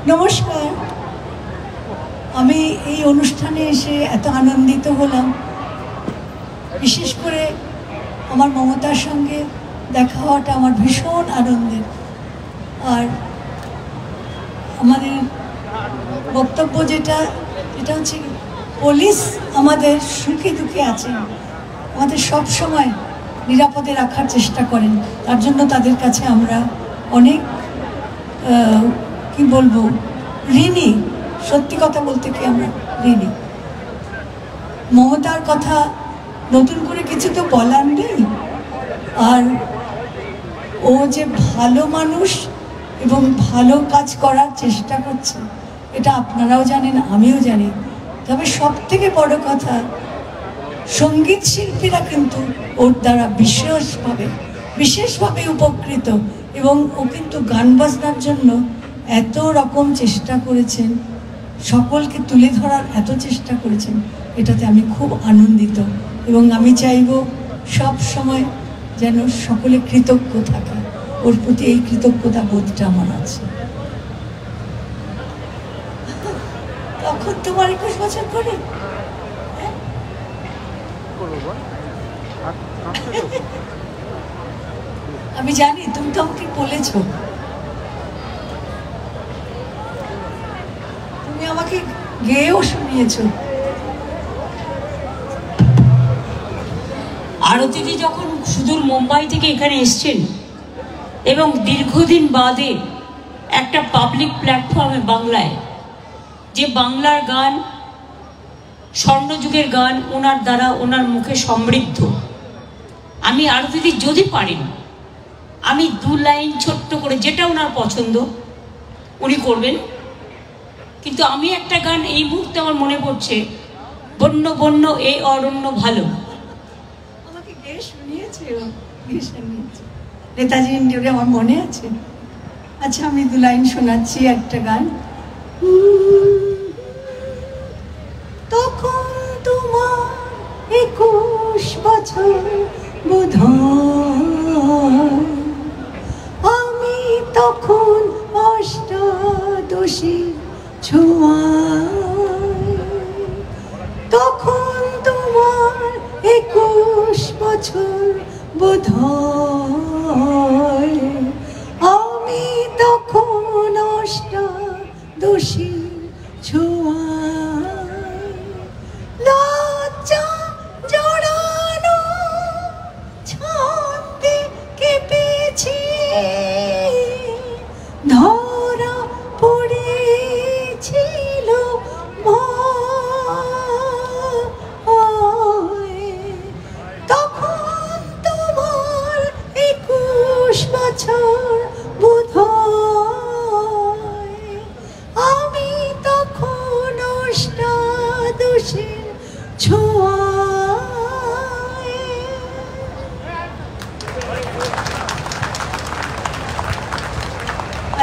নমস্কার। আমি এই অনুষ্ঠানে এসে এত আনন্দিত হলাম, বিশেষ করে আমার মমতার সঙ্গে দেখা হওয়াটা আমার ভীষণ আনন্দের। আর আমাদের বক্তব্য যেটা হচ্ছে পুলিশ আমাদের সুখে দুঃখে আছে, আমাদের সব সময় নিরাপদে রাখার চেষ্টা করেন। তার জন্য তাদের কাছে আমরা অনেক কি বলবো ঋণী। সত্যি কথা বলতে কি আমরা ঋণী। মমতার কথা নতুন করে কিছু তো বলার নেই। আর ও যে ভালো মানুষ এবং ভালো কাজ করার চেষ্টা করছে এটা আপনারাও জানেন, আমিও জানি। তবে সব থেকে বড় কথা, সঙ্গীত শিল্পীরা কিন্তু ওর দ্বারা বিশেষভাবে উপকৃত। এবং ও কিন্তু গান বাজনার জন্য এত রকম চেষ্টা করেছেন, সকলকে তুলে ধরার এত চেষ্টা করেছেন, এটাতে আমি খুব আনন্দিত। এবং আমি চাইব সব সময় যেন সকলে কৃতজ্ঞ থাকে। ওর প্রতি এই কৃতজ্ঞতা বোধটা আমার আছে। তখন তোমার 21 বছর করে আমি জানি, তুমি তো আমাকে বলেছ, তুমি আমাকে গেয়েও শুনিয়েছ। আরতিদি যখন সুদূর মুম্বাই থেকে এখানে এসছেন এবং দীর্ঘদিন বাদে একটা পাবলিক প্ল্যাটফর্মে বাংলায় যে বাংলার গান, স্বর্ণযুগের গান ওনার দ্বারা ওনার মুখে সমৃদ্ধ। আমি আরতিদি যদি পারেন আমি 2 লাইন ছোট্ট করে, যেটা ওনার পছন্দ উনি করবেন। কিন্তু আমি একটা গান এই মুহূর্তে আমার মনে পড়ছে, বন্য বন্য এই অরণ্য ভালো। আমাকে কে শুনিয়েছে? নেতাজি ইন্ডিয়ারে আমার মনে আছে। আচ্ছা, আমি 2 লাইন শোনাচ্ছি একটা গান। তখন তোমার 21 বছর বোধহয়, আমি তখন অষ্টাদশী ছোঁয়ায়। তখন তোমার 21 বছর বোধহয়, আমি তখন অষ্টাদশী ছোঁয়ায়। লজ্জা জড়ানো ছন্দে কেঁপেছি, ধরা পড়েছিল ভয়। তখন তোমার 21 বছর বোধহয়, আমি তখন অষ্টাদশীর ছোঁয়ায়।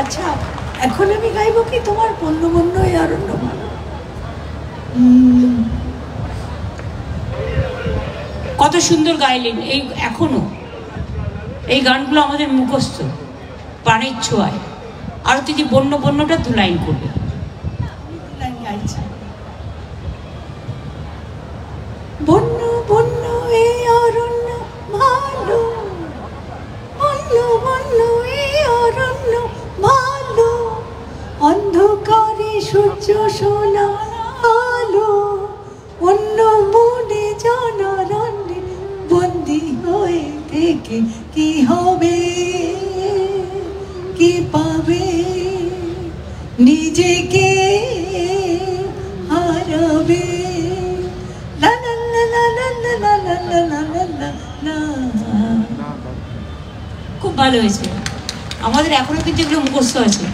আচ্ছা, এখন আমি গাইব কি তোমার বন্য বন্য এই অরণ্য ভালো? কত সুন্দর গাইলেন। এই এখনো এই গানগুলো আমাদের মুখস্থ, প্রাণের ছোঁয়ায়। আরতিদি বন্য বন্যটা 2 লাইন করবে। গাইছি। বন্য বন্য এই অরণ্য ভালো, বন্য বন্য এই অরণ্য ভালো, অন্ধকারে সূর্য সোনা আলো, অন্য বনে জনরণ্যে বন্দী হয়ে থেকে কি হবে, কি পাবে, নিজেকে হারাবে। লা লা লা লা লা লা লা লা লা লা লা। খুব ভালো হয়েছে। আমাদের এখনো কিন্তু এগুলো মুখস্থ আছে।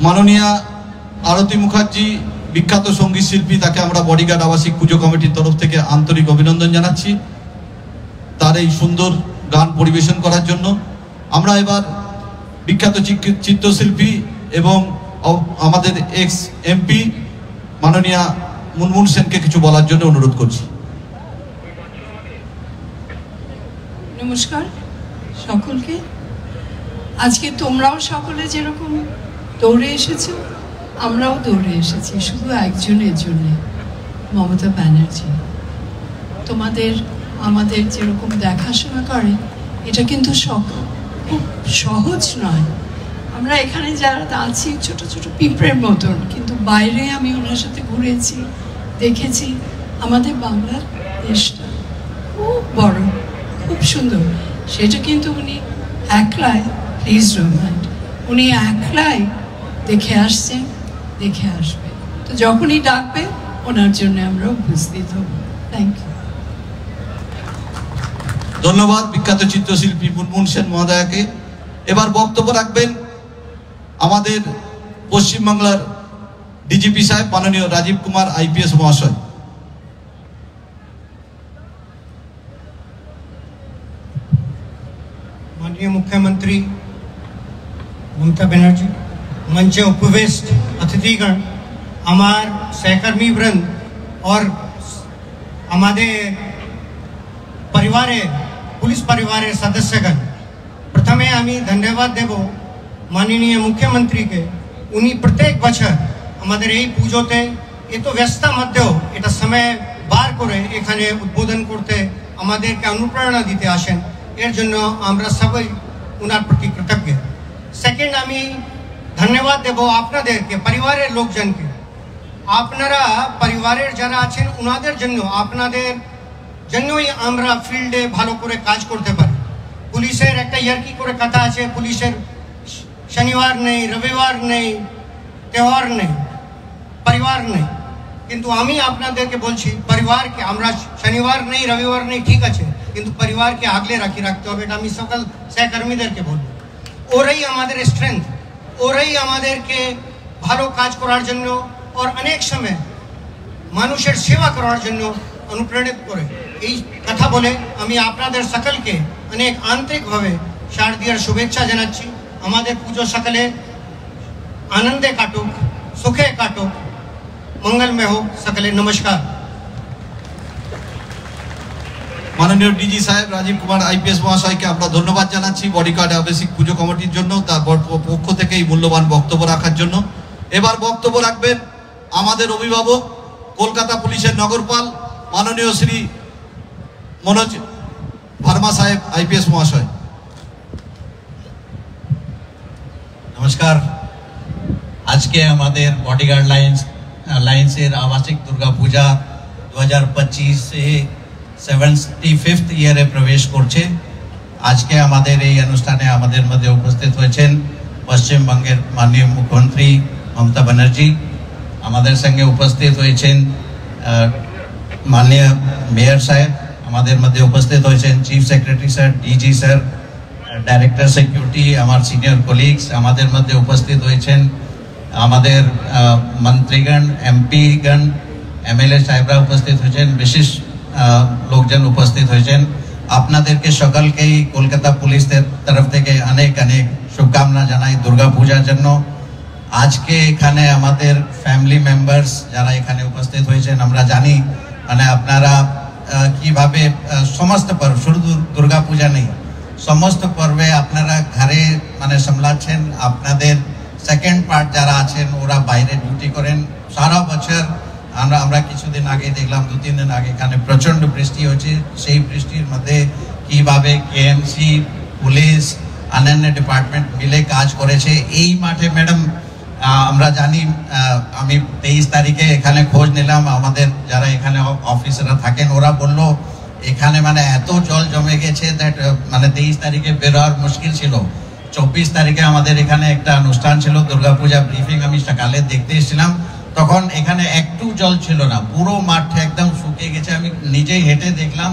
মাননীয়া আরতি মুখার্জি বিখ্যাত সঙ্গীত শিল্পী, তাকে আমরা বডিগার্ড আবাসিক পুজো কমিটির তরফ থেকে আন্তরিক অভিনন্দন জানাচ্ছি তার এই সুন্দর গান পরিবেশন করার জন্য। আমরা এবার বিখ্যাত চিত্রশিল্পী এবং আমাদের এক্স এমপি মাননীয়া মুনমুন সেনকে কিছু বলার জন্য অনুরোধ করছি। নমস্কার সকলকে। আজকে তোমরাও সকলে যেরকম দৌড়ে এসেছো, আমরাও দৌড়ে এসেছি শুধু একজনের জন্য, মমতা ব্যানার্জি। তোমাদের আমাদের যেরকম দেখাশোনা করে, এটা কিন্তু খুব সহজ নয়। আমরা এখানে যারা আছি ছোট ছোট পিঁপড়ের মতন, কিন্তু বাইরে আমি ওনার সাথে ঘুরেছি, দেখেছি আমাদের বাংলার দেশটা খুব বড়, খুব সুন্দর। সেটা কিন্তু উনি একলাই, প্লিজ রোমান্ড, উনি একলাই দেখে আসছেন, দেখে আসবে। তো যখনই ডাকবে ওনার জন্য আমরা উপস্থিত হব। Thank you. ধন্যবাদ বিখ্যাত চিত্রশিল্পী মুনমুন সেন মহোদয়াকে। এবার বক্তব্য রাখবেন আমাদের পশ্চিমবাংলার ডিজিপি সাহেব মাননীয় রাজীব কুমার আইপিএস মহাশয়। माननीय मुख्यमंत्री ममता बनर्जी, मंचे उपविष्ट अतिथिगण, हमार सहकर्मी वृंद और हमारे परिवारे पुलिस परिवारे सदस्यगण, प्रथमे आम्ही धन्यवाद देव माननीय मुख्यमंत्री के। उन्हीं प्रत्येक बছর আমাদের এই পুজোতে এত ব্যস্ততার মধ্যেও এটা সময় বার করে এখানে উদ্বোধন করতে আমাদেরকে অনুপ্রেরণা দিতে আসেন, এর জন্য আমরা সবাই ওনার প্রতি কৃতজ্ঞ। সেকেন্ড, আমি ধন্যবাদ দেব আপনাদেরকে, পরিবারের লোকজনকে। আপনারা পরিবারের যারা আছেন ওনাদের জন্য, আপনাদের জন্যই আমরা ফিল্ডে ভালো করে কাজ করতে পারি। পুলিশের একটা ইয়ার্কি করে কথা আছে, পুলিশের শনিবার নেই, রবিবার নেই, त्योहार নেই, পরিবার নেই। কিন্তু আমি আপনাদেরকে বলছি, পরিবারকে আমরা শনিবার নেই, রবিবার নেই, ঠিক আছে, কিন্তু পরিবারকে আগলে রাখতে হবে। এটা আমি সকল সহকর্মীদেরকে বলবো। ওরাই আমাদের স্ট্রেংথ, ওরাই আমাদেরকে ভালো কাজ করার জন্য আর অনেক সময় মানুষের সেবা করার জন্য অনুপ্রাণিত করে। এই কথা বলে আমি আপনাদের সকলকে অনেক আন্তরিকভাবে শারদীয়ার শুভেচ্ছা জানাচ্ছি। আমাদের পুজো সকলে आनंदे काटुक, सुखे काटुक, मंगलमय हो सकले। नमस्कार। মাননীয় ডিজি সাহেব রাজীব কুমার আইপিএস মহাশয়কে আমরা ধন্যবাদ জানাচ্ছি বডিগার্ড আবাসিক পুজো কমিটির জন্য, তার পক্ষ থেকে এই মূল্যবান বক্তব্য রাখার জন্য। এবার বক্তব্য রাখবেন আমাদের অভিভাবক, কলকাতা পুলিশের নগরপাল মাননীয় শ্রী মনোজ ভার্মা সাহেব আইপিএস মহাশয়। নমস্কার। আজকে আমাদের বডিগার্ড লাইন্সের আবাসিক দুর্গা পূজা 2025 से 75th ইয়ারে প্রবেশ করছে। আজকে আমাদের এই অনুষ্ঠানে আমাদের মধ্যে উপস্থিত হয়েছেন পশ্চিমবঙ্গের মাননীয় মুখ্যমন্ত্রী মমতা ব্যানার্জি, আমাদের সঙ্গে উপস্থিত হয়েছেন মাননীয় মেয়র সাহেব, আমাদের মধ্যে উপস্থিত হয়েছেন chief secretary sir, DG sir, director security, আমার সিনিয়র কলিগস, আমাদের মধ্যে উপস্থিত হয়েছেন আমাদের মন্ত্রীগণ, এমপিগণ, এমএলএ সাহেবরা উপস্থিত হয়েছেন, বিশেষ লোকজন উপস্থিত হয়েছেন। আপনাদেরকে সকলকেই কলকাতা পুলিশের তরফ থেকে অনেক অনেক শুভকামনা জানাই দুর্গা পূজার জন্য। আজকে এখানে আমাদের ফ্যামিলি মেম্বার্স যারা এখানে উপস্থিত হয়েছেন, আমরা জানি মানে আপনারা কিভাবে সমস্ত পর্ব, শুধু দুর্গা পূজা নেই, সমস্ত পর্বে আপনারা ঘরে মানে সামলাচ্ছেন। আপনাদের সেকেন্ড পার্ট যারা আছেন ওরা বাইরে ডিউটি করেন সারা বছর। আমরা কিছুদিন আগে দেখলাম, 2-3 দিন আগে এখানে প্রচন্ড বৃষ্টি হয়েছে। সেই বৃষ্টির মধ্যে কিভাবে কেএমসি, পুলিশ, অন্যান্য ডিপার্টমেন্ট মিলে কাজ করেছে এই মাঠে। ম্যাডাম আমরা জানি, আমি 23 তারিখে এখানে খোঁজ নিলাম, আমাদের যারা এখানে অফিসাররা থাকেন ওরা বললো এখানে মানে এত জল জমে গেছে দ্যাট মানে 23 তারিখে বেরোয়ার মুশকিল ছিল। 24 তারিখে আমাদের এখানে একটা অনুষ্ঠান ছিল, দুর্গাপূজা ব্রিফিং, আমি সকালে দেখতে এসেছিলাম, তখন এখানে একটু জল ছিল না, পুরো মাঠ একদম শুকিয়ে গেছে। আমি নিজেই হেঁটে দেখলাম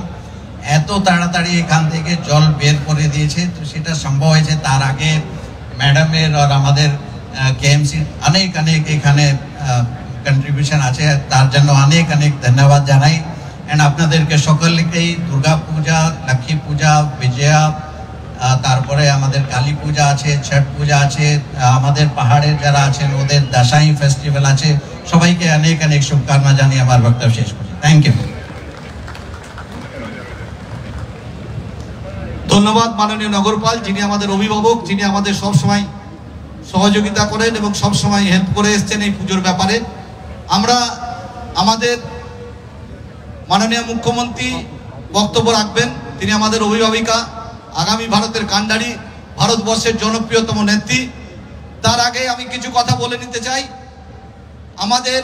এত তাড়াতাড়ি এখান থেকে জল বের করে দিয়েছে। তো সেটা সম্ভব হয়েছে তার আগে ম্যাডামের আর আমাদের কেএমসি অনেক অনেক এখানে কন্ট্রিবিউশন আছে, তার জন্য অনেক অনেক ধন্যবাদ জানাই। এন্ড আপনাদেরকে সকলকেই দুর্গা পূজা, লক্ষ্মী পূজা, বিজয়া, তারপরে আমাদের কালী পূজা আছে, ছট পূজা আছে, আমাদের পাহাড়ের যারা আছেন ওদের দাসাই ফেস্টিভ্যাল আছে, সবাইকে অনেক অনেক শুভকামনা জানিয়ে আমার বক্তব্য শেষ করছি। Thank you. ধন্যবাদ মাননীয় নগরপাল, যিনি আমাদের অভিভাবক, যিনি আমাদের সবসময় সহযোগিতা করেন এবং সবসময় হেল্প করে এসছেন এই পুজোর ব্যাপারে। আমরা আমাদের মাননীয় মুখ্যমন্ত্রী বক্তব্য রাখবেন, তিনি আমাদের অভিভাবিকা, আগামী ভারতের কাণ্ডারি, ভারতবর্ষের জনপ্রিয়তম নেত্রী। তার আগে আমি কিছু কথা বলে নিতে চাই। আমাদের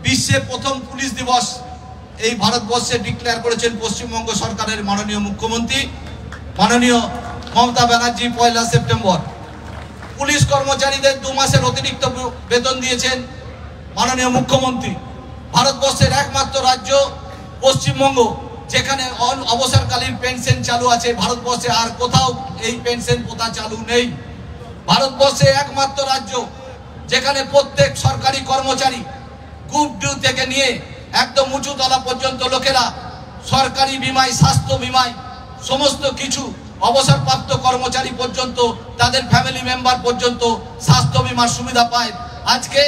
বিশ্বে প্রথম পুলিশ দিবস এই ভারতবর্ষে ডিক্লেয়ার করেছেন পশ্চিমবঙ্গ সরকারের মাননীয় মুখ্যমন্ত্রী মাননীয় মমতা ব্যানার্জি 1 সেপ্টেম্বর। পুলিশ কর্মচারীদের 2 মাসের অতিরিক্ত বেতন দিয়েছেন মাননীয় মুখ্যমন্ত্রী। ভারতবর্ষের একমাত্র রাজ্য পশ্চিমবঙ্গ যেখানে অবসরকালীন পেনশন চালু আছে, ভারতবর্ষে আর কোথাও এই পেনশন প্রথা চালু নেই। ভারতবর্ষে একমাত্র রাজ্য যেখানে প্রত্যেক সরকারি কর্মচারী গ্রুপ ডি থেকে নিয়ে একদম উঁচু তলা পর্যন্ত লোকেরা সরকারি বিমায়, স্বাস্থ্য বিমায়, সমস্ত কিছু অবসরপ্রাপ্ত কর্মচারী পর্যন্ত, তাদের ফ্যামিলি মেম্বার পর্যন্ত স্বাস্থ্য বিমার সুবিধা পায়। আজকে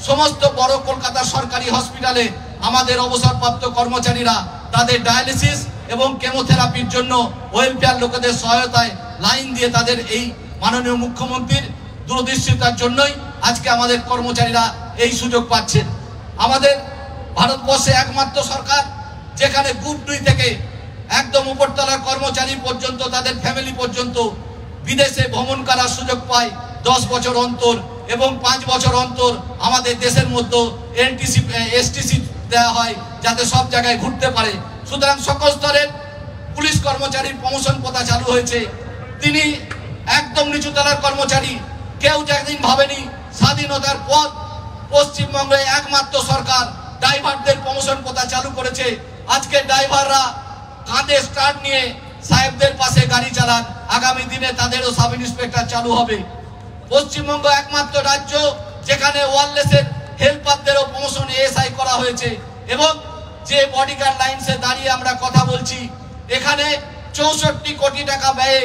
সমস্ত বড় কলকাতার সরকারি হসপিটালে আমাদের অবসরপ্রাপ্ত কর্মচারীরা তাদের ডায়ালিসিস এবং কেমোথেরাপির জন্য ওয়েলফেয়ার লোকেদের সহায়তায় লাইন দিয়ে তাদের এই মাননীয় মুখ্যমন্ত্রীর দূরদৃষ্টিতার জন্যই আজকে আমাদের কর্মচারীরা এই সুযোগ পাচ্ছেন। আমাদের ভারতবর্ষে একমাত্র সরকার যেখানে গ্রুপ 2 থেকে একদম উপরতলার কর্মচারী পর্যন্ত, তাদের ফ্যামিলি পর্যন্ত বিদেশে ভ্রমণ করার সুযোগ পায় 10 বছর অন্তর, এবং 5 বছর অন্তর আমাদের দেশের মধ্যে এসটিসি দেওয়া হয় যাতে সব জায়গায় ঘুরতে পারে। সুতরাং সকল স্তরের পুলিশ কর্মচারীর প্রমোশন প্রথা চালু হয়েছে। তিনি একদম নিচুতলার কর্মচারী, কেউ যেদিন ভাবেনি স্বাধীনতার পর পশ্চিমবঙ্গে একমাত্র সরকার ড্রাইভারদের প্রমোশন প্রথা চালু করেছে। আজকে ড্রাইভাররা কাঁধে স্টার্ট নিয়ে সাহেবদের পাশে গাড়ি চালান, আগামী দিনে তাদেরও সাব ইন্সপেক্টর চালু হবে। পশ্চিমবঙ্গ একমাত্র রাজ্য যেখানে ওয়ারলেসের হেল্পারদেরও প্রমোশন এএসআই করা হয়েছে, এবং যে বডিগার্ড লাইনসে দাঁড়িয়ে আমরা কথা বলছি, এখানে 64 কোটি টাকা ব্যয়ে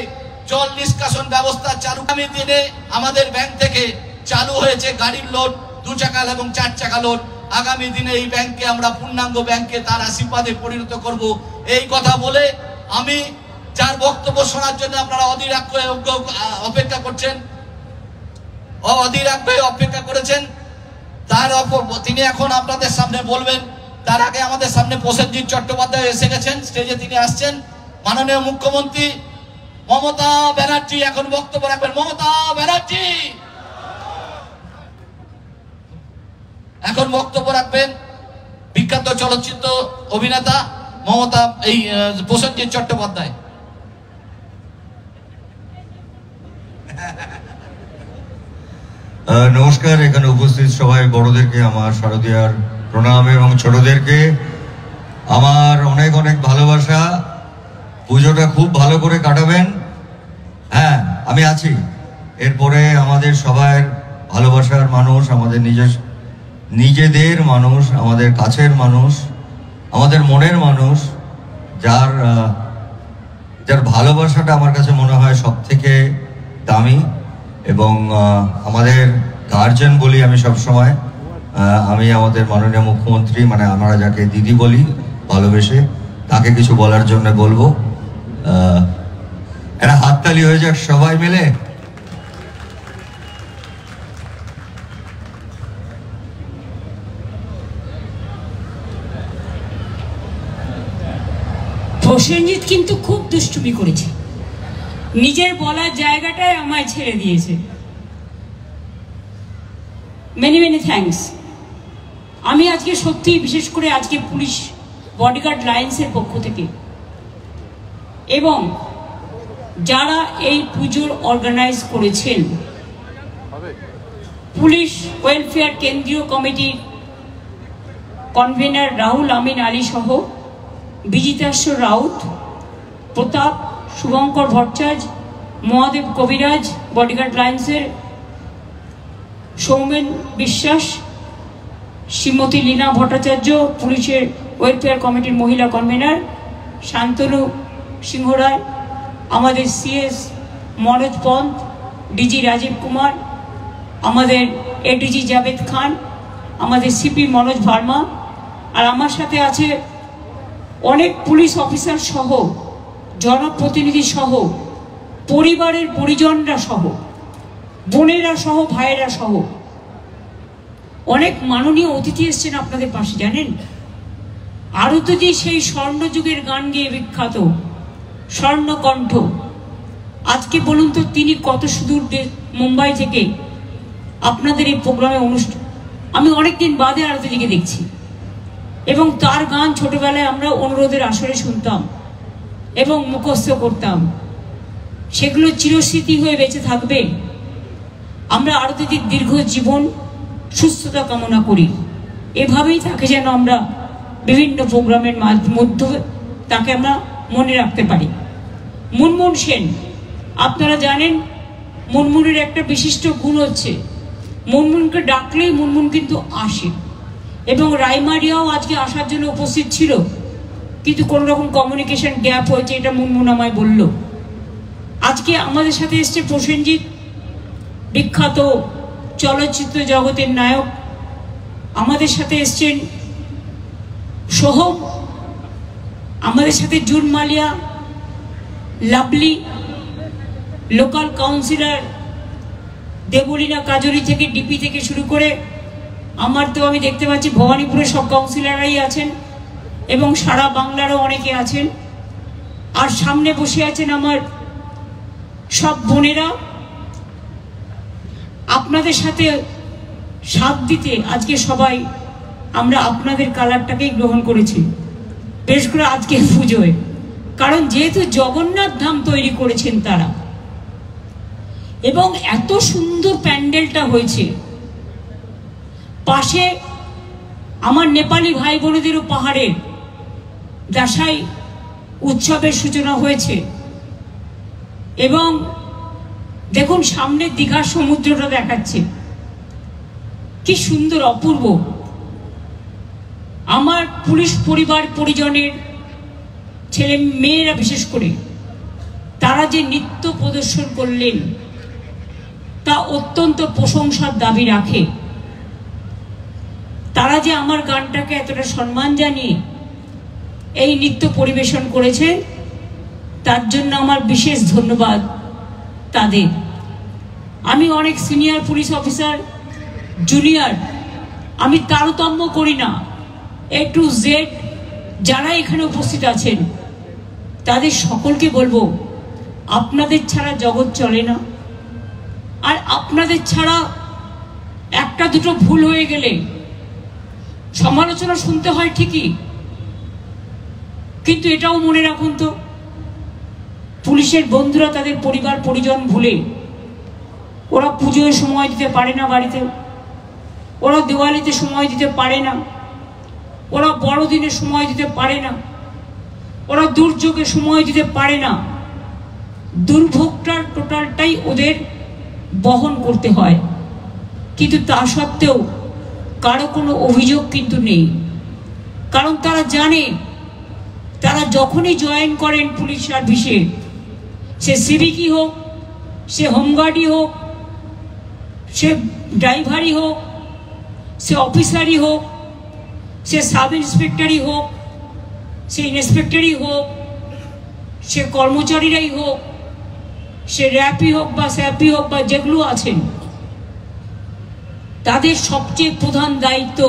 জল নিষ্কাশন ব্যবস্থা চালু। আগামী দিনে আমাদের ব্যাংক থেকে চালু হয়েছে গাড়ির লোড, 2 চাকা এবং 4 চাকা লোড। আগামী দিনে এই ব্যাংকে আমরা পূর্ণাঙ্গ ব্যাংকে তার আশীর্বাদে পরিণত করব। এই কথা বলে আমি যার বক্তব্য শোনার জন্য আপনারা অধীর আগ্রহে অপেক্ষা করছেন, তিনি এখন আপনাদের সামনে বলবেন। তার আগে আমাদের সামনে প্রসেনজিৎ চট্টোপাধ্যায় এসে গেছেন, স্টেজে তিনি আসছেন। মাননীয় মুখ্যমন্ত্রী মমতা ব্যানার্জি এখন বক্তব্য রাখবেন। মমতা ব্যানার্জি এখন বক্তব্য রাখবেন বিখ্যাত চলচ্চিত্র অভিনেতা মমতা এই প্রসেনজিৎ চট্টোপাধ্যায়। নমস্কার, এখানে উপস্থিত সবাই বড়দেরকে আমার শারদীয়ার প্রণাম এবং ছোটদেরকে আমার অনেক অনেক ভালোবাসা। পুজোটা খুব ভালো করে কাটাবেন। হ্যাঁ, আমি আছি। এরপরে আমাদের সবার ভালোবাসার মানুষ, আমাদের নিজেদের মানুষ, আমাদের কাছের মানুষ, আমাদের মনের মানুষ, যার ভালোবাসাটা আমার কাছে মনে হয় সব থেকে দামি। এবং আমাদের গার্জেন বলি আমি সবসময়, আমি আমাদের মাননীয় মুখ্যমন্ত্রী, মানে আমরা যাকে দিদি বলি ভালোবেসে, তাকে কিছু বলার জন্য বলবো। একটা হাততালি হয়ে যাক সবাই মিলে। প্রসেনজিৎ কিন্তু খুব দুষ্টুমি করেছে, নিজের বলার জায়গাটায় আমায় ছেড়ে দিয়েছে। Many many thanks. আমি আজকে সত্যি, বিশেষ করে আজকে পুলিশ বডিগার্ড লাইন্সের পক্ষ থেকে এবং যারা এই পুজোর অর্গানাইজ করেছেন, পুলিশ ওয়েলফেয়ার কেন্দ্রীয় কমিটির কনভেনার রাহুল আমিন আলী সহ বিজিতাশ্বর রাউত, প্রতাপ, শুভঙ্কর ভট্টাচার্য, মহাদেব কবিরাজ, বডিগার্ড লাইন্সের সৌমেন বিশ্বাস, শ্রীমতী লীনা ভট্টাচার্য, পুলিশের ওয়েলফেয়ার কমিটির মহিলা কনভেনার, শান্তনু সিংহ রায়, আমাদের সিএস মনোজ পন্থ, ডিজি রাজীব কুমার, আমাদের এডিজি জাভেদ খান, আমাদের সিপি মনোজ ভার্মা, আর আমার সাথে আছে অনেক পুলিশ অফিসার সহ, জনপ্রতিনিধি সহ, পরিবারের পরিজনরা সহ, বোনেরা সহ, ভাইয়েরা সহ অনেক মাননীয় অতিথি এসছেন আপনাদের পাশে। জানেন, আরতি সেই স্বর্ণযুগের গান গেয়ে বিখ্যাত, স্বর্ণকণ্ঠ। আজকে বলুন তো তিনি কত সুদূর মুম্বাই থেকে আপনাদের এই প্রোগ্রামে অনুষ্ঠান, আমি অনেকদিন বাদে আরতিদিকে দেখছি, এবং তার গান ছোটবেলায় আমরা অনুরোধের আসরে শুনতাম এবং মুখস্থ করতাম, সেগুলো চিরস্মৃতি হয়ে বেঁচে থাকবে। আমরা আরতিদির দীর্ঘ জীবন সুস্থতা কামনা করি, এভাবেই তাকে যেন আমরা বিভিন্ন প্রোগ্রামের মধ্যে তাকে আমরা মনে রাখতে পারি। মুনমুন সেন, আপনারা জানেন মুনমুনের একটা বিশিষ্ট গুণ হচ্ছে মুনমুনকে ডাকলেই মুনমুন কিন্তু আসে, এবং রাইমারিয়াও আজকে আসার জন্য উপস্থিত ছিল, কিন্তু কোনো রকম কমিউনিকেশন গ্যাপ হয়েছে, এটা মুনমুন আমায় বলল। আজকে আমাদের সাথে এসছে প্রসেনজিৎ, বিখ্যাত চলচ্চিত্র জগতের নায়ক। আমাদের সাথে এসছেন সোহম, আমাদের সাথে জুন মালিয়া, লাভলি, লোকাল কাউন্সিলর দেবলীনা কাজরি থেকে ডিপি থেকে শুরু করে আমার তো আমি দেখতে পাচ্ছি ভবানীপুরের সব কাউন্সিলররাই আছেন এবং সারা বাংলারও অনেকে আছেন। আর সামনে বসে আছেন আমার সব বোনেরা, আপনাদের সাথে সাথ দিতে আজকে সবাই আমরা আপনাদের কালারটাকেই গ্রহণ করেছি, বেশ করে আজকে পুজোয়, কারণ যেহেতু জগন্নাথ ধাম তৈরি করেছেন তারা, এবং এত সুন্দর প্যান্ডেলটা হয়েছে। পাশে আমার নেপালি ভাই বোনেদেরও পাহাড়ের দাসাই উৎসবের সূচনা হয়েছে, এবং দেখুন সামনে দীঘার সমুদ্রটা দেখাচ্ছে, কি সুন্দর অপূর্ব। আমার পুলিশ পরিবার পরিজনের ছেলে মেয়েরা বিশেষ করে তারা যে নৃত্য প্রদর্শন করলেন তা অত্যন্ত প্রশংসার দাবি রাখে। তারা যে আমার গানটাকে এতটা সম্মান জানিয়ে এই নৃত্য পরিবেশন করেছে তার জন্য আমার বিশেষ ধন্যবাদ তাদের। আমি অনেক সিনিয়র পুলিশ অফিসার, জুনিয়র, আমি তারতম্য করি না, এ টু জেড যারা এখানে উপস্থিত আছেন তাদের সকলকে বলবো আপনাদের ছাড়া জগৎ চলে না। আর আপনাদের ছাড়া একটা দুটো ভুল হয়ে গেলে সমালোচনা শুনতে হয় ঠিকই, কিন্তু এটাও মনে রাখুন তো পুলিশের বন্ধুরা তাদের পরিবার পরিজন ভুলে ওরা পুজোয় সময় দিতে পারে না, বাড়িতে ওরা দিওয়ালিতে সময় দিতে পারে না, ওরা বড়দিনে সময় দিতে পারে না, ওরা দুর্যোগে সময় দিতে পারে না। দুর্ভোগটার টোটালটাই ওদের বহন করতে হয়, কিন্তু তা সত্ত্বেও কারো কোনো অভিযোগ কিন্তু নেই, কারণ তারা জানে তারা যখনই জয়েন করেন পুলিশ সার্ভিসে, সে সিভিকই হোক, সে হোমগার্ডই হোক, সে ড্রাইভারই হোক, সে অফিসারই হোক, সে সাব ইন্সপেক্টরই হোক, সে ইন্সপেক্টরই হোক, সে কর্মচারীরাই হোক, সে র্যাপই হোক বা স্যাপই হোক বা যেগুলো আছেন, তাদের সবচেয়ে প্রধান দায়িত্ব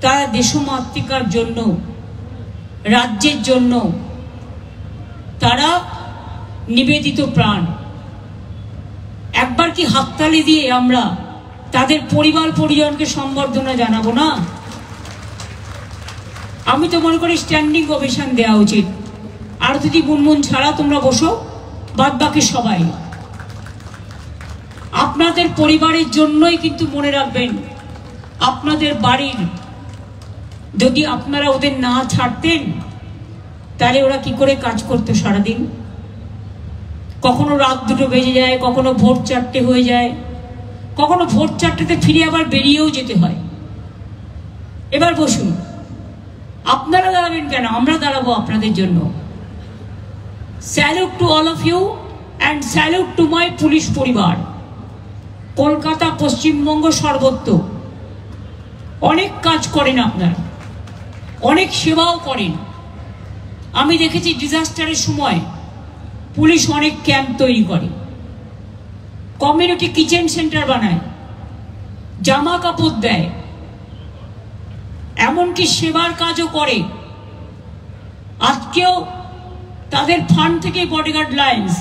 তারা দেশমাতৃকার জন্য, রাজ্যের জন্য তারা নিবেদিত প্রাণ। একবার কি হাততালি দিয়ে আমরা তাদের পরিবার পরিজনকে সম্বর্ধনা জানাবো না? আমি তো মনে করি স্ট্যান্ডিং ওভেশন দেওয়া উচিত। আর যদি মুনমুন ছাড়া তোমরা বসো, বাদ বাকি সবাই আপনাদের পরিবারের জন্যই, কিন্তু মনে রাখবেন আপনাদের বাড়ির যদি আপনারা ওদের না ছাড়তেন তাহলে ওরা কি করে কাজ করতো সারাদিন? কখনো রাত 2টো বেজে যায়, কখনো ভোর 4টে হয়ে যায়, কখনো ভোর 4টেতে ফিরে আবার বেরিয়েও যেতে হয়। এবার বসুন। আপনারা দাঁড়াবেন কেন? আমরা দাঁড়াবো আপনাদের জন্য। Salute to all of you and salute to my police পরিবার। কলকাতা, পশ্চিমবঙ্গ সর্বত্র অনেক কাজ করেন আপনারা, অনেক সেবাও করেন। আমি দেখেছি ডিজাস্টারের সময় পুলিশ অনেক ক্যাম্প তৈরি করে, কমিউনিটি কিচেন সেন্টার বানায়, জামা কাপড় দেয়, এমনকি সেবার কাজও করে। আজকেও তাদের ফান্ড থেকে বডিগার্ড লাইন্স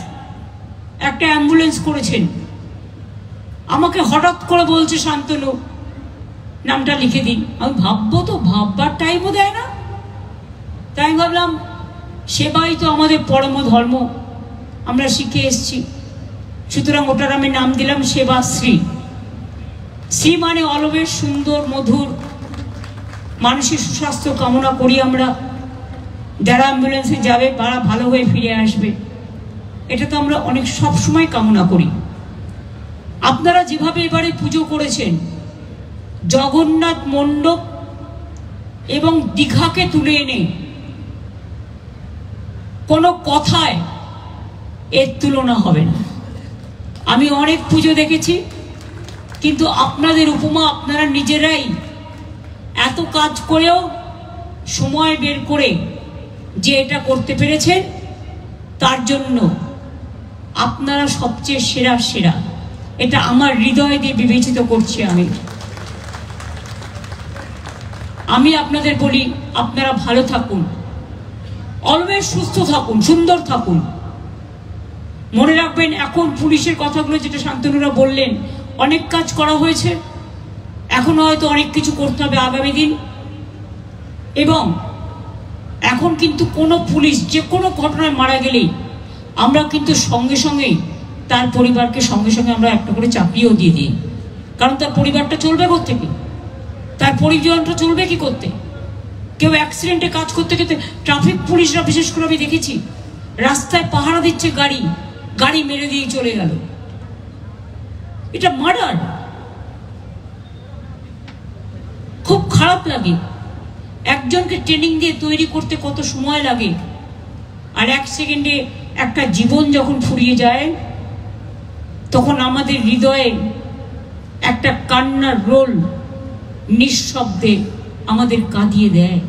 একটা অ্যাম্বুলেন্স করেছেন। আমাকে হঠাৎ করে বলছে শান্তনু নামটা লিখে দিন। আমি ভাববো তো, ভাববার টাইমও দেয় না। তাই আমি ভাবলাম সেবাই তো আমাদের পরম ধর্ম, আমরা শিখে এসছি, সুতরাং ওটার আমি নাম দিলাম সেবাশ্রী। শ্রী মানে অলবেশ সুন্দর, মধুর। মানুষের সুস্বাস্থ্য কামনা করি আমরা। যারা অ্যাম্বুলেন্সে যাবে তারা ভালো হয়ে ফিরে আসবে, এটা তো আমরা অনেক সবসময় কামনা করি। আপনারা যেভাবে এবারে পুজো করেছেন, জগন্নাথ মণ্ডপ এবং দীঘাকে তুলে এনে কোনো কথায় এর তুলনা হবে না। আমি অনেক পুজো দেখেছি, কিন্তু আপনাদের উপমা আপনারা নিজেরাই এত কাজ করেও সময় বের করে যে এটা করতে পেরেছেন, তার জন্য আপনারা সবচেয়ে সেরা সেরা। এটা আমার হৃদয় দিয়ে বিবেচিত করছি আমি আপনাদের বলি, আপনারা ভালো থাকুন, অলওয়েজ সুস্থ থাকুন, সুন্দর থাকুন। মনে রাখবেন, এখন পুলিশের কথাগুলো যেটা শান্তনুরা বললেন, অনেক কাজ করা হয়েছে, এখন হয়তো অনেক কিছু করতে হবে আগামী দিন। এবং এখন কিন্তু কোনো পুলিশ যে কোনো ঘটনায় মারা গেলেই আমরা কিন্তু সঙ্গে সঙ্গেই তার পরিবারকে সঙ্গে সঙ্গে আমরা একটা করে চাকরিও দিয়ে দিই। কারণ তার পরিবারটা চলবে কোত্থেকে, তার পরিজনটা চলবে কি করতে। কেউ অ্যাক্সিডেন্টে কাজ করতে করতে, ট্রাফিক পুলিশরা বিশেষ করে আমি দেখেছি রাস্তায় পাহারা দিচ্ছে, গাড়ি মেরে দিয়ে চলে গেল। এটা মার্ডার। খুব খারাপ লাগে। একজনকে ট্রেনিং দিয়ে তৈরি করতে কত সময় লাগে, আর 1 সেকেন্ডে একটা জীবন যখন ফুরিয়ে যায়, তখন আমাদের হৃদয়ে একটা কান্নার রোল নিঃশব্দে আমাদের কাঁদিয়ে দেয়।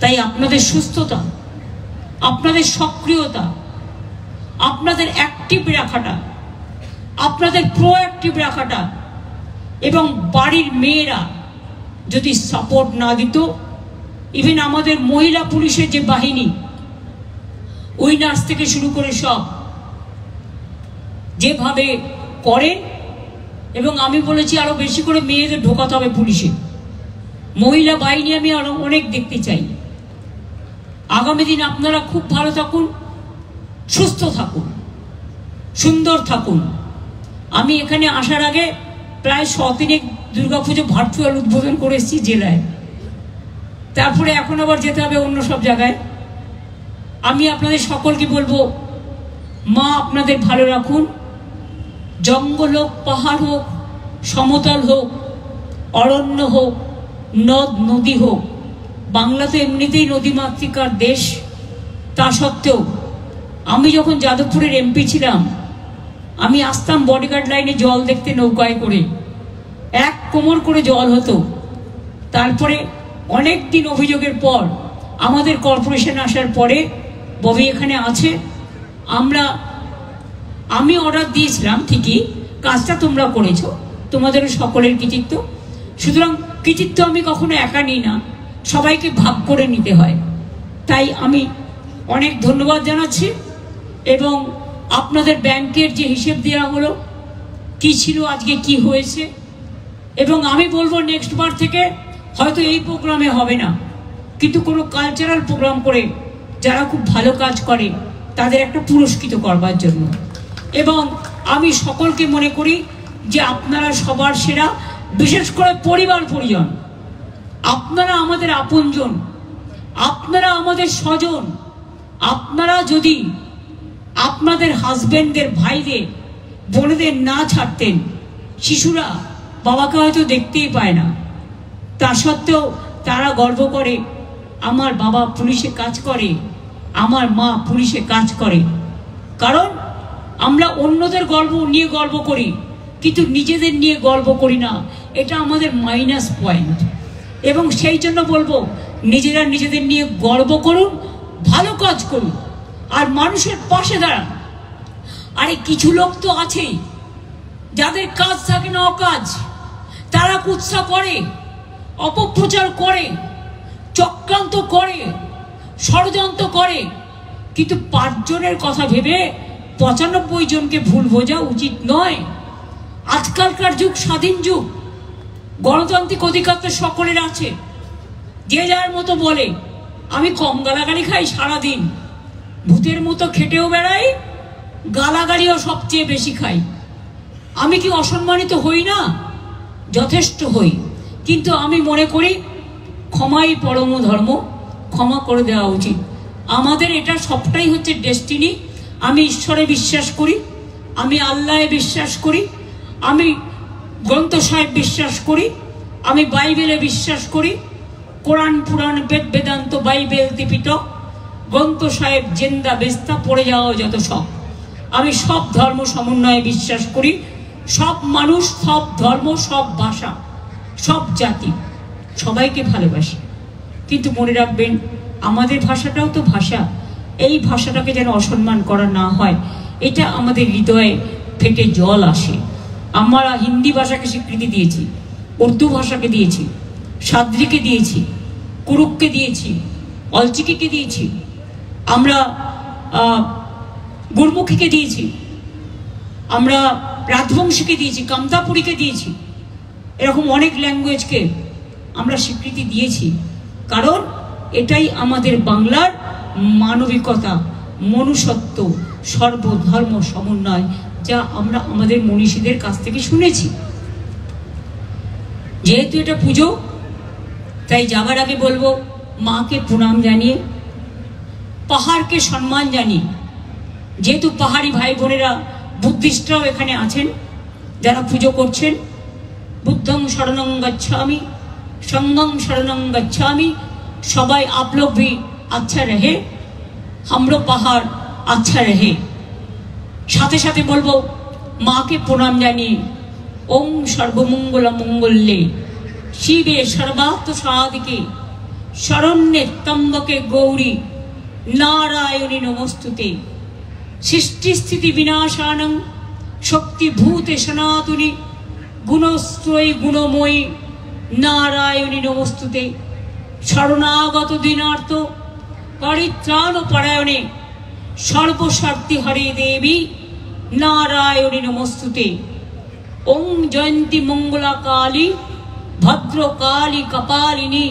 তাই আপনাদের সুস্থতা, আপনাদের সক্রিয়তা, আপনাদের অ্যাক্টিভ রাখাটা, আপনাদের প্রোঅ্যাক্টিভ রাখাটা, এবং বাড়ির মেয়েরা যদি সাপোর্ট না দিত, ইভেন আমাদের মহিলা পুলিশের যে বাহিনী, উইনার্স থেকে শুরু করে সব যেভাবে করেন, এবং আমি বলেছি আরো বেশি করে মেয়েদের ঢোকাতে হবে পুলিশে। মহিলা বাহিনী আমি আরো অনেক দেখতে চাই। আগামী দিন আপনারা খুব ভালো থাকুন, সুস্থ থাকুন, সুন্দর থাকুন। আমি এখানে আসার আগে প্রায় 100 দুর্গাপুজো ভার্চুয়াল উদ্বোধন করে এসেছি জেলায়, তারপরে এখন আবার যেতে হবে অন্য সব জায়গায়। আমি আপনাদের সকলকে বলবো, মা আপনাদের ভালো রাখুন। জঙ্গল হোক, পাহাড় হোক, সমতল হোক, অরণ্য হোক, নদ নদী হোক, বাংলা তো এমনিতেই নদীমাতৃকার দেশ। তা সত্ত্বেও আমি যখন যাদবপুরের এমপি ছিলাম, আমি আসতাম বডিগার্ড লাইনে জল দেখতে নৌকায় করে, 1 কোমর করে জল হতো। তারপরে অনেক দিন অভিযোগের পর আমাদের কর্পোরেশন আসার পরে, ববি এখানে আছে, আমি অর্ডার দিয়েছিলাম ঠিকই, কাজটা তোমরা করেছো, তোমাদেরও সকলের কৃতিত্ব। সুতরাং কৃতিত্ব আমি কখনো একা নিই না, সবাইকে ভাগ করে নিতে হয়। তাই আমি অনেক ধন্যবাদ জানাচ্ছি। এবং আপনাদের ব্যাংকের যে হিসেব দেওয়া হলো, কি ছিল আজকে, কি হয়েছে, এবং আমি বলবো নেক্সট বার থেকে হয়তো এই প্রোগ্রামে হবে না, কিন্তু কোনো কালচারাল প্রোগ্রাম করে যারা খুব ভালো কাজ করে তাদের একটা পুরস্কৃত করবার জন্য। এবং আমি সকলকে মনে করি যে আপনারা সবার সেরা, বিশেষ করে পরিবার পরিজন, আপনারা আমাদের আপনজন, আপনারা আমাদের স্বজন। আপনারা যদি আপনাদের হাজবেন্ডদের, ভাইদের, বোনেদের না ছাড়তেন, শিশুরা বাবাকে হয়তো দেখতেই পায় না। তা সত্ত্বেও তারা গর্ব করে আমার বাবা পুলিশে কাজ করে, আমার মা পুলিশে কাজ করে। কারণ আমরা অন্যদের গর্ব করি, কিন্তু নিজেদের নিয়ে গর্ব করি না। এটা আমাদের মাইনাস পয়েন্ট। এবং সেই জন্য বলবো, নিজেরা নিজেদের নিয়ে গর্ব করুন, ভালো কাজ করুন, আর মানুষের পাশে দাঁড়ান। আরে কিছু লোক তো আছেই যাদের কাজ থাকে না, অকাজ, তারা কুৎসা করে, অপপ্রচার করে, চক্রান্ত করে, ষড়যন্ত্র করে, কিন্তু 5 জনের কথা ভেবে 95 জনকে ভুল বোঝা উচিত নয়। আজকালকার যুগ স্বাধীন যুগ, গণতান্ত্রিক অধিকার তো সকলের আছে। যে যার মতো বলে, আমি কম গালাগালি খাই সারাদিন, ভূতের মতো খেটেও বেড়াই, গালাগালিও সবচেয়ে বেশি খাই। আমি কি অসম্মানিত হই না? যথেষ্ট হই। কিন্তু আমি মনে করি ক্ষমাই পরম ধর্ম, ক্ষমা করে দেওয়া উচিত। আমাদের এটা সবটাই হচ্ছে ডেস্টিনি। আমি ঈশ্বরে বিশ্বাস করি, আমি আল্লাহে বিশ্বাস করি, আমি গ্রন্থ সাহেব বিশ্বাস করি, আমি বাইবেলে বিশ্বাস করি। কোরআন, পুরাণ, বেদ, বেদান্ত, বাইবেল, ত্রিপিটক, গ্রন্থ সাহেব, জেন্দা বেস্তা, পড়ে যাওয়া যত সব। আমি সব ধর্ম সমন্বয়ে বিশ্বাস করি। সব মানুষ, সব ধর্ম, সব ভাষা, সব জাতি, সবাইকে ভালোবাসি। কিন্তু মনে রাখবেন, আমাদের ভাষাটাও তো ভাষা। এই ভাষাটাকে যেন অসম্মান করা না হয়, এটা আমাদের হৃদয়ে ফেটে জল আসে। আমরা হিন্দি ভাষাকে স্বীকৃতি দিয়েছি, উর্দু ভাষাকে দিয়েছি, সাদ্রিকে দিয়েছি, কুরুককে দিয়েছি, অলচিকিকে দিয়েছি, আমরা গুরমুখীকে দিয়েছি, আমরা রাজবংশীকে দিয়েছি, কামতাপুরীকে দিয়েছি। এরকম অনেক ল্যাঙ্গুয়েজকে আমরা স্বীকৃতি দিয়েছি। কারণ এটাই আমাদের বাংলার মানবিকতা, মনুষ্যত্ব, সর্বধর্ম সমন্বয়, যা আমরা আমাদের মনীষীদের কাছ থেকে শুনেছি। যেহেতু এটা পুজো, তাই যাবার আগে বলবো, মাকে প্রণাম জানিয়ে, পাহাড়কে সম্মান জানিয়ে, যেহেতু পাহাড়ি ভাই বোনেরা, বুদ্ধিস্টরাও এখানে আছেন যারা পুজো করছেন, बुद्धं शरणं गच्छामि, संघं शरणं गच्छामि। सबाई आप लोग भी अच्छा रहे, हमरो पहाड़ अच्छा रहे। साथे साथे बोलबो, माँ के प्रणाम जानिए, ओम सर्वमंगल मंगल्ये शिवे सर्वार्थ साधिके शरण्ये त्र्यंबके गौरी नारायणी नमोस्तुते। सृष्टि स्थिति विनाशानं शक्तिभूते सनातनी गुणस्त्रयी गुणमयी नारायणी नमोस्तुते। शरणागत दीनार्थ परित्राण परायणे सर्वशक्ति हरे देवी नारायणी नमोस्तुते। ओम जयंती मंगला काली भद्रकाली कपालिनी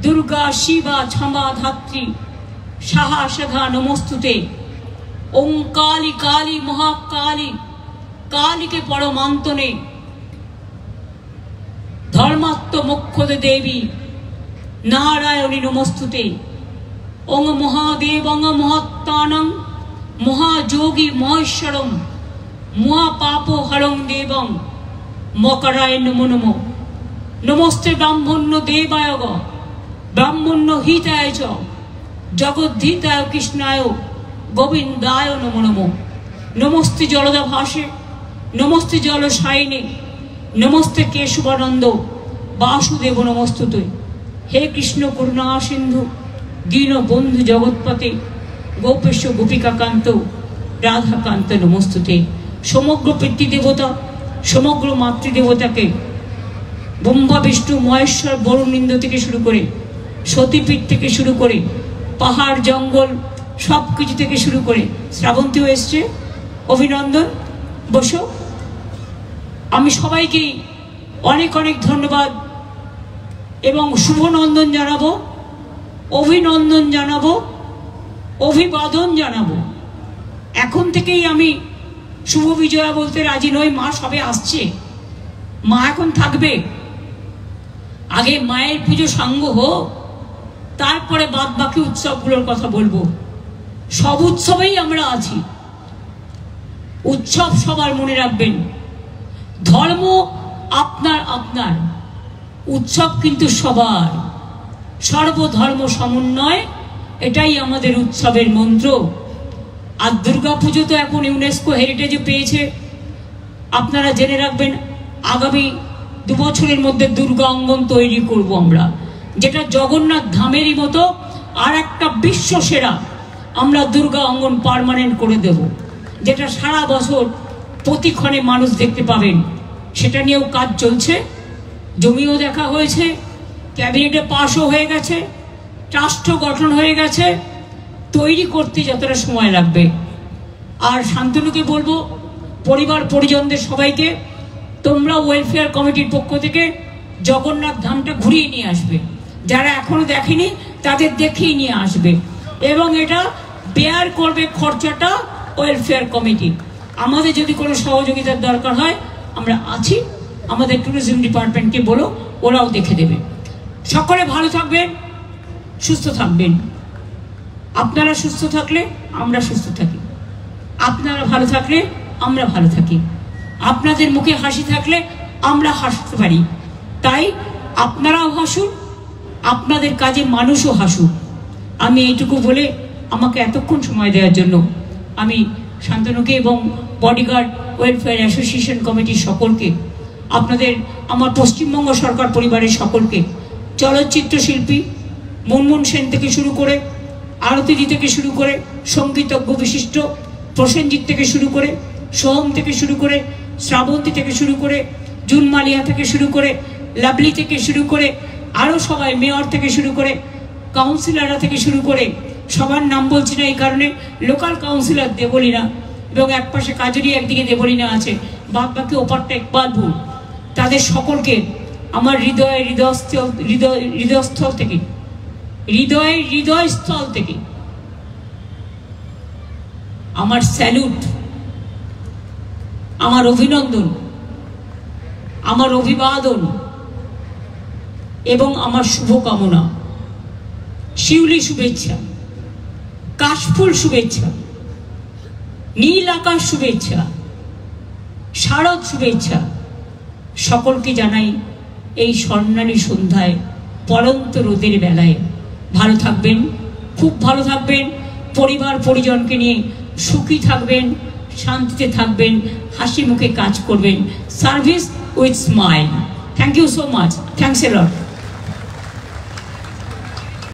दुर्गा शिवा क्षमा धात्री साहसधा नमोस्तुते। ओम काली काली महाकाली काली के परमांतने धर्मात्म मोक्षदे देवी नारायणी नमोस्तुते। ओं महादेव महत्तानं महायोगी महेश्वरं महापापो हरं देवं मकराय नमो नमो। नमस्ते ब्राह्मण्य देवाय ब्राह्मण्य हिताय च जगद्धिताय कृष्णाय गोविंदाय नमो नमो। नमस्ते जलदा भाषे नमस्ते जलसायिने नमस्ते केशवानंद वासुदेव नमस्तुते। हे कृष्ण करुणा सिंधु दीन बंधु जगत्पते गोपेश गोपिकाकांत राधाकांत नमस्तुते। समग्र पितृदेवता समग्र मातृदेवता के ब्रह्मा विष्णु महेश्वर वरुण इंद्र থেকে শুরু করে সতীপীঠ থেকে শুরু করে পাহাড় জঙ্গল সব কিছু থেকে শুরু করে শ্রাবন্তীও এসছে, অভিনন্দন। বসো। আমি সবাইকে অনেক অনেক ধন্যবাদ এবং শুভনন্দন জানাবো, অভিনন্দন জানাবো, অভিবাদন জানাবো। এখন থেকেই আমি শুভ বিজয়া বলতে রাজি নই। মা সবে আসছে, মা এখন থাকবে। আগে মায়ের পুজো সাঙ্গ হোক, তারপরে বাদ বাকি উৎসবগুলোর কথা বলবো। সব উৎসবেই আমরা আছি। উৎসব সবার মনে রাখবেন, ধর্ম আপনার আপনার, উৎসব কিন্তু সবার, সর্বধর্ম সমন্বয়, এটাই আমাদের উৎসবের মন্ত্র। আর দুর্গা পুজো তো এখন ইউনেস্কো হেরিটেজে পেয়েছে। আপনারা জেনে রাখবেন, আগামী 2 বছরের মধ্যে দুর্গা অঙ্গন তৈরি করব আমরা, যেটা জগন্নাথ ধামেরই মতো আর একটা বিশ্ব সেরা আমরা দুর্গা অঙ্গন পার্মানেন্ট করে দেব, যেটা সারা বছর প্রতিক্ষণে মানুষ দেখতে পাবেন। সেটা নিয়েও কাজ চলছে, জমিও দেখা হয়েছে, ক্যাবিনেটে পাশও হয়ে গেছে, ট্রাস্টও গঠন হয়ে গেছে। তৈরি করতে যতটা সময় লাগবে। আর শান্তনুকে বলবো, পরিবার পরিজনদের সবাইকে, তোমরা ওয়েলফেয়ার কমিটির পক্ষ থেকে জগন্নাথ ধামটা ঘুরিয়ে নিয়ে আসবে, যারা এখনো দেখেনি তাদের দেখিয়ে নিয়ে আসবে, এবং এটা বেয়ার করবে খরচাটা ওয়েলফেয়ার কমিটি। আমাদের যদি কোনো সহযোগিতার দরকার হয় আমরা আছি, আমাদের ট্যুরিজম ডিপার্টমেন্টকে বলো, ওরাও দেখে দেবে। সকলে ভালো থাকবেন, সুস্থ থাকবেন। আপনারা সুস্থ থাকলে আমরা সুস্থ থাকি, আপনারা ভালো থাকলে আমরা ভালো থাকি, আপনাদের মুখে হাসি থাকলে আমরা হাসতে পারি। তাই আপনারাও হাসুন, আপনাদের কাজে মানুষও হাসুক। আমি এইটুকু বলে আমাকে এতক্ষণ সময় দেওয়ার জন্য আমি শান্তনুকে এবং বডিগার্ড ওয়েলফেয়ার অ্যাসোসিয়েশন কমিটির সকলকে, আপনাদের আমার পশ্চিমবঙ্গ সরকার পরিবারের সকলকে, চলচ্চিত্র শিল্পী মুনমুন সেন থেকে শুরু করে, আরতিজি থেকে শুরু করে, সঙ্গীতজ্ঞ বিশিষ্ট প্রসেনজিৎ থেকে শুরু করে, সোহম থেকে শুরু করে, শ্রাবন্তী থেকে শুরু করে, জুন মালিয়া থেকে শুরু করে, লাভলি থেকে শুরু করে, আরও সবাই, মেয়র থেকে শুরু করে, কাউন্সিলররা থেকে শুরু করে, সবার নাম বলছি না এই কারণে, লোকাল কাউন্সিলর দেবলীনা, এবং একপাশে কাজরি, একদিকে দেবলীনা আছে, বাদ বাকি ওপারটা ইকবালপুর। তাদের সকলকে আমার হৃদয়স্থল থেকে, হৃদয়স্থল থেকে আমার স্যালুট, আমার অভিনন্দন, আমার অভিবাদন এবং আমার শুভকামনা। শিউলি শুভেচ্ছা, কাশফুল শুভেচ্ছা, নীল আকাশ শুভেচ্ছা, শারদ শুভেচ্ছা সকলকে জানাই এই স্বর্ণালী সন্ধ্যায়, পরন্ত রোদের বেলায়। ভালো থাকবেন, খুব ভালো থাকবেন, পরিবার পরিজনকে নিয়ে সুখী থাকবেন, শান্তিতে থাকবেন, হাসি মুখে কাজ করবেন। Service with smile. Thank you so much. Thanks a lot.